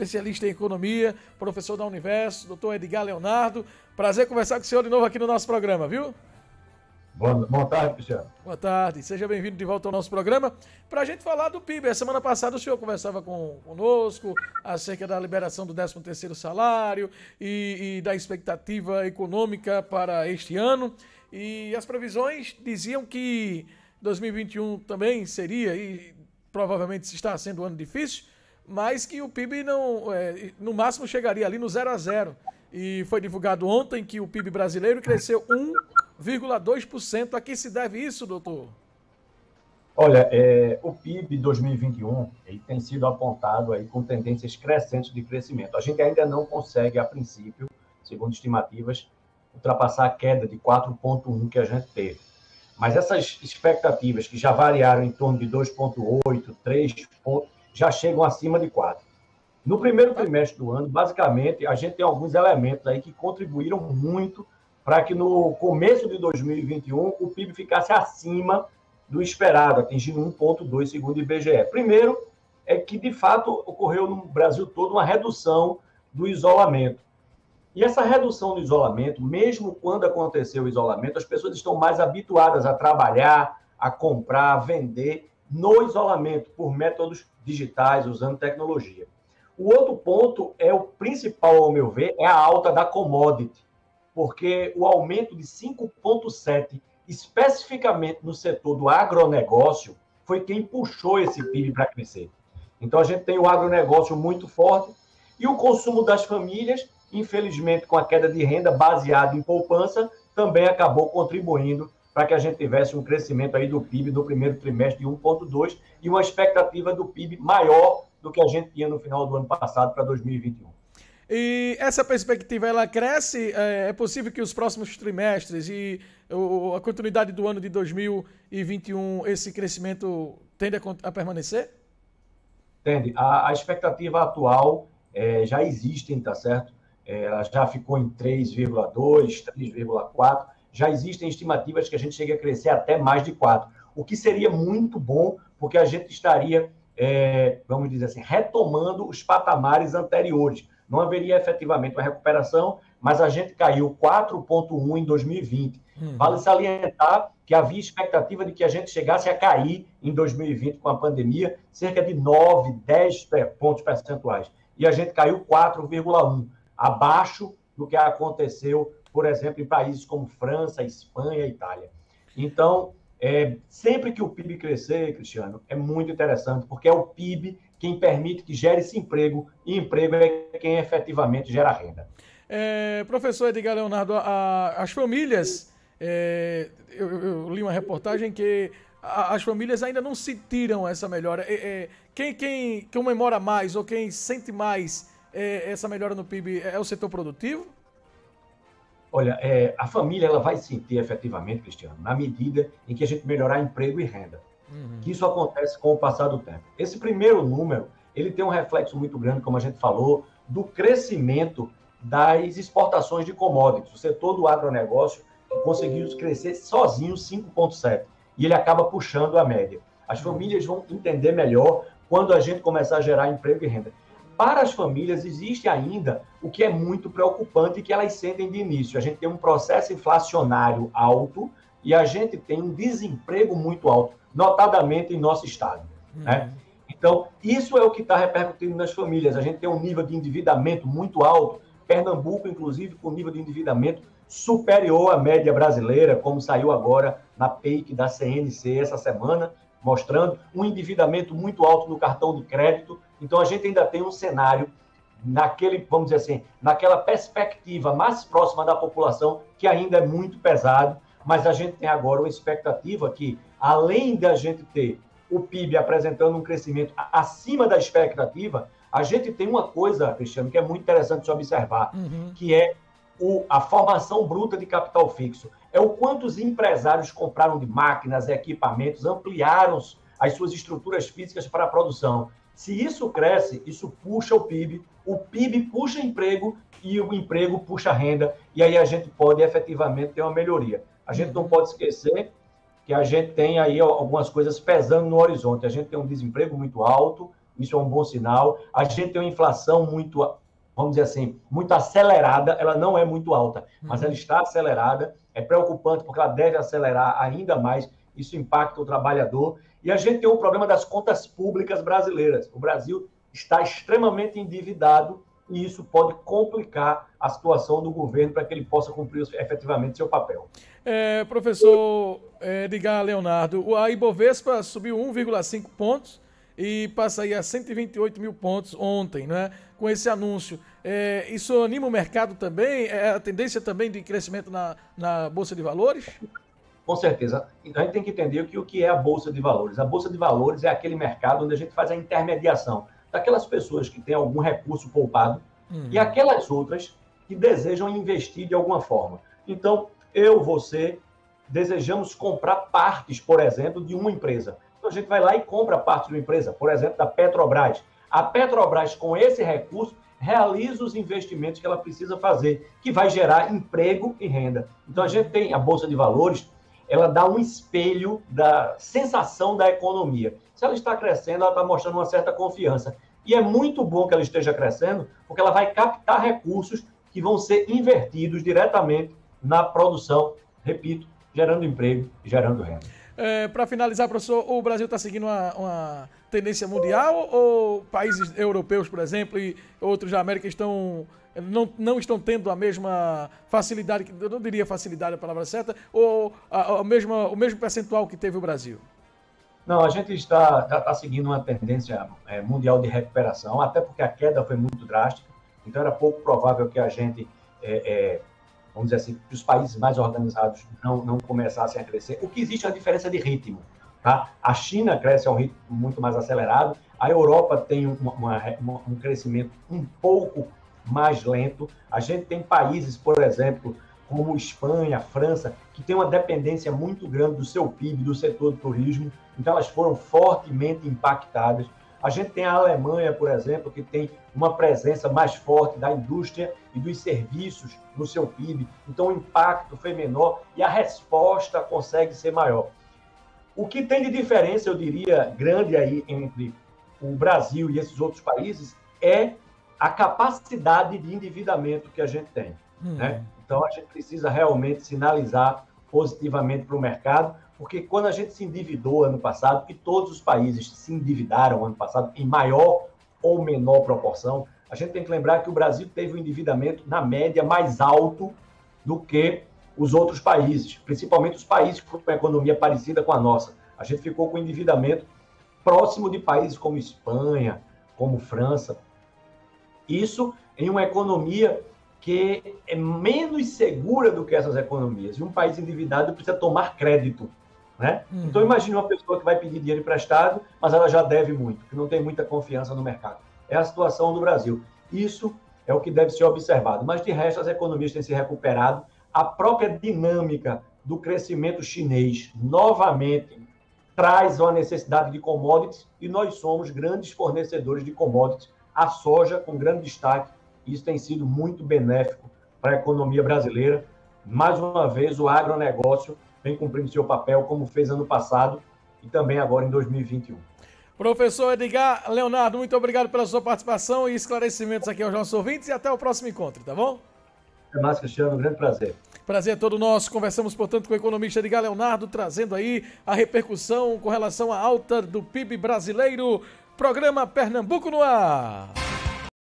especialista em economia, professor da Universo, doutor Edgar Leonardo. Prazer conversar com o senhor de novo aqui no nosso programa, viu? Boa tarde, Cristiano. Boa tarde, seja bem-vindo de volta ao nosso programa. Para a gente falar do PIB, a semana passada o senhor conversava conosco acerca da liberação do 13º salário e da expectativa econômica para este ano. E as previsões diziam que 2021 também seria, e provavelmente está sendo um ano difícil, mas que o PIB não, no máximo chegaria ali no 0-0. E foi divulgado ontem que o PIB brasileiro cresceu 1,2%. A que se deve isso, doutor? Olha, o PIB 2021 ele tem sido apontado aí com tendências crescentes de crescimento. A gente ainda não consegue, a princípio, segundo estimativas, ultrapassar a queda de 4,1 que a gente teve. Mas essas expectativas, que já variaram em torno de 2,8, 3 pontos, já chegam acima de 4. No primeiro trimestre do ano, basicamente, a gente tem alguns elementos aí que contribuíram muito para que no começo de 2021 o PIB ficasse acima do esperado, atingindo 1,2 segundo o IBGE. Primeiro, é que, de fato, ocorreu no Brasil todo uma redução do isolamento. E essa redução do isolamento, mesmo quando aconteceu o isolamento, as pessoas estão mais habituadas a trabalhar, a comprar, a vender no isolamento, por métodos digitais, usando tecnologia. O outro ponto é o principal, ao meu ver, é a alta da commodity, porque o aumento de 5,7%, especificamente no setor do agronegócio, foi quem puxou esse PIB para crescer. Então, a gente tem o agronegócio muito forte e o consumo das famílias, infelizmente, com a queda de renda baseada em poupança, também acabou contribuindo para que a gente tivesse um crescimento aí do PIB no primeiro trimestre de 1,2% e uma expectativa do PIB maior do que a gente tinha no final do ano passado para 2021. E essa perspectiva, ela cresce? É possível que os próximos trimestres e a continuidade do ano de 2021, esse crescimento tende a permanecer? Tende. A expectativa atual já existem, tá certo? Ela já ficou em 3,2, 3,4. Já existem estimativas que a gente chegue a crescer até mais de 4, o que seria muito bom, porque a gente estaria, vamos dizer assim, retomando os patamares anteriores. Não haveria efetivamente uma recuperação, mas a gente caiu 4,1 em 2020. Vale salientar que havia expectativa de que a gente chegasse a cair em 2020 com a pandemia, cerca de 9, 10 pontos percentuais. E a gente caiu 4,1, abaixo do que aconteceu, por exemplo, em países como França, Espanha e Itália. Então, sempre que o PIB crescer, Cristiano, é muito interessante, porque é o PIB quem permite que gere-se emprego, e emprego é quem efetivamente gera renda. Professor Edgar Leonardo, as famílias, eu li uma reportagem que as famílias ainda não sentiram essa melhora. Quem comemora mais ou quem sente mais essa melhora no PIB é o setor produtivo? Olha, a família ela vai sentir efetivamente, Cristiano, na medida em que a gente melhorar emprego e renda. Que isso acontece com o passar do tempo. Esse primeiro número, ele tem um reflexo muito grande, como a gente falou, do crescimento das exportações de commodities. O setor do agronegócio conseguiu crescer sozinho 5,7%. E ele acaba puxando a média. As famílias vão entender melhor quando a gente começar a gerar emprego e renda. Para as famílias, existe ainda o que é muito preocupante e que elas sentem de início. A gente tem um processo inflacionário alto e a gente tem um desemprego muito alto, notadamente em nosso estado. Né? Então, isso é o que está repercutindo nas famílias. A gente tem um nível de endividamento muito alto. Pernambuco, inclusive, com nível de endividamento superior à média brasileira, como saiu agora na PEIC da CNC essa semana, mostrando um endividamento muito alto no cartão de crédito. Então, a gente ainda tem um cenário vamos dizer assim, naquela perspectiva mais próxima da população, que ainda é muito pesado, mas a gente tem agora uma expectativa que, além da gente ter o PIB apresentando um crescimento acima da expectativa, a gente tem uma coisa, Cristiano, que é muito interessante de se observar, que é a formação bruta de capital fixo. É o quanto os empresários compraram de máquinas, equipamentos, ampliaram as suas estruturas físicas para a produção. Se isso cresce, isso puxa o PIB puxa emprego e o emprego puxa renda, e aí a gente pode efetivamente ter uma melhoria. A gente não pode esquecer que a gente tem aí algumas coisas pesando no horizonte. A gente tem um desemprego muito alto, isso é um bom sinal. A gente tem uma inflação muito, vamos dizer assim, muito acelerada, ela não é muito alta, mas ela está acelerada, é preocupante porque ela deve acelerar ainda mais, isso impacta o trabalhador. E a gente tem um problema das contas públicas brasileiras. O Brasil está extremamente endividado e isso pode complicar a situação do governo para que ele possa cumprir efetivamente seu papel. Professor Edgar Leonardo, a Ibovespa subiu 1,5 pontos e passa aí a 128 mil pontos ontem, né? Com esse anúncio. Isso anima o mercado também? É a tendência também de crescimento na Bolsa de Valores? Com certeza. Então, a gente tem que entender o que é a Bolsa de Valores. A Bolsa de Valores é aquele mercado onde a gente faz a intermediação daquelas pessoas que têm algum recurso poupado e aquelas outras que desejam investir de alguma forma. Então, você, desejamos comprar partes, por exemplo, de uma empresa. Então, a gente vai lá e compra parte de uma empresa, por exemplo, da Petrobras. A Petrobras, com esse recurso, realiza os investimentos que ela precisa fazer, que vai gerar emprego e renda. Então, a gente tem a Bolsa de Valores, ela dá um espelho da sensação da economia. Se ela está crescendo, ela está mostrando uma certa confiança. E é muito bom que ela esteja crescendo, porque ela vai captar recursos que vão ser invertidos diretamente na produção, repito, gerando emprego e gerando renda. Para finalizar, professor, o Brasil está seguindo uma tendência mundial ou países europeus, por exemplo, e outros da América não estão tendo a mesma facilidade, eu não diria facilidade a palavra certa, ou o mesmo percentual que teve o Brasil? Não, a gente está seguindo uma tendência mundial de recuperação, até porque a queda foi muito drástica, então era pouco provável que a gente, vamos dizer assim, que os países mais organizados não começassem a crescer. O que existe é uma diferença de ritmo. Tá? A China cresce a um ritmo muito mais acelerado, a Europa tem um crescimento um pouco mais lento. A gente tem países, por exemplo, como Espanha, França, que tem uma dependência muito grande do seu PIB, do setor do turismo, então elas foram fortemente impactadas. A gente tem a Alemanha, por exemplo, que tem uma presença mais forte da indústria e dos serviços no seu PIB, então o impacto foi menor e a resposta consegue ser maior. O que tem de diferença, eu diria, grande aí entre o Brasil e esses outros países é a capacidade de endividamento que a gente tem. Né? Então, a gente precisa realmente sinalizar positivamente para o mercado, porque quando a gente se endividou ano passado, e todos os países se endividaram ano passado em maior ou menor proporção, a gente tem que lembrar que o Brasil teve um endividamento, na média, mais alto do que os outros países, principalmente os países que foram com uma economia parecida com a nossa. A gente ficou com endividamento próximo de países como Espanha, como França. Isso em uma economia que é menos segura do que essas economias. E um país endividado precisa tomar crédito. Né? Então, imagine uma pessoa que vai pedir dinheiro emprestado, mas ela já deve muito, que não tem muita confiança no mercado. É a situação do Brasil. Isso é o que deve ser observado. Mas, de resto, as economias têm se recuperado. A própria dinâmica do crescimento chinês, novamente, traz uma necessidade de commodities e nós somos grandes fornecedores de commodities. A soja, com grande destaque, isso tem sido muito benéfico para a economia brasileira. Mais uma vez, o agronegócio vem cumprindo seu papel, como fez ano passado e também agora em 2021. Professor Edgar Leonardo, muito obrigado pela sua participação e esclarecimentos aqui aos nossos ouvintes e até o próximo encontro, tá bom? Até mais, Cristiano, um grande prazer. Prazer é todo nosso. Conversamos, portanto, com o economista Edgar Leonardo, trazendo aí a repercussão com relação à alta do PIB brasileiro. Programa Pernambuco no ar.